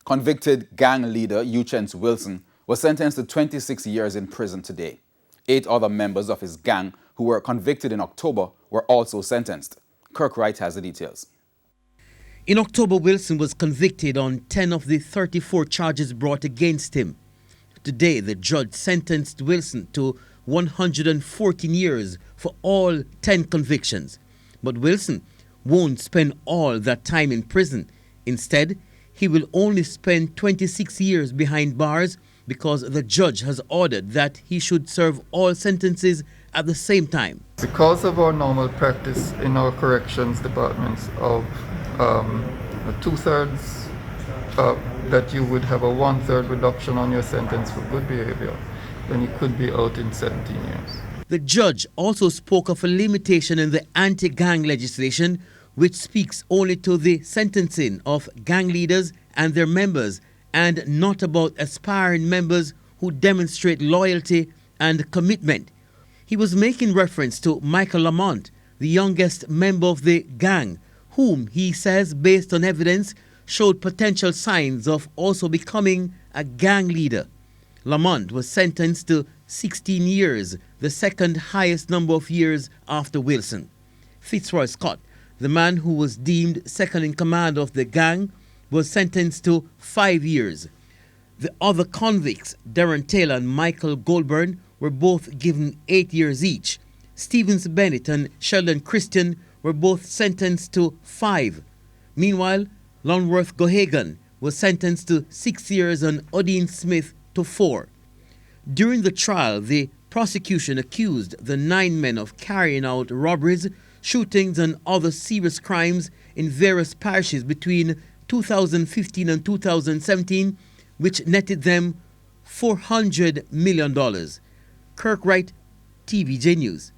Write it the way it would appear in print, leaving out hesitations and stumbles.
Convicted gang leader Uchence Wilson was sentenced to 26 years in prison today. 8 other members of his gang who were convicted in October were also sentenced. Kirk Wright has the details. In October, Wilson was convicted on 10 of the 34 charges brought against him. Today, the judge sentenced Wilson to 114 years for all 10 convictions. But Wilson won't spend all that time in prison. Instead, he will only spend 26 years behind bars because the judge has ordered that he should serve all sentences at the same time. Because of our normal practice in our corrections departments of 2/3, that you would have a 1/3 reduction on your sentence for good behavior, then he could be out in 17 years. The judge also spoke of a limitation in the anti-gang legislation, which speaks only to the sentencing of gang leaders and their members, and not about aspiring members who demonstrate loyalty and commitment. He was making reference to Michael Lamont, the youngest member of the gang, whom he says, based on evidence, showed potential signs of also becoming a gang leader. Lamont was sentenced to 16 years, the second highest number of years after Wilson. Fitzroy Scott, the man who was deemed second in command of the gang, was sentenced to 5 years. The other convicts, Darren Taylor and Michael Goldburn, were both given 8 years each. Stevens Bennett and Sheldon Christian were both sentenced to 5. Meanwhile, Longworth Gohagan was sentenced to 6 years and Odin Smith to 4. During the trial, the prosecution accused the 9 men of carrying out robberies, shootings and other serious crimes in various parishes between 2015 and 2017, which netted them $400 million. Kirk Wright, TVJ News.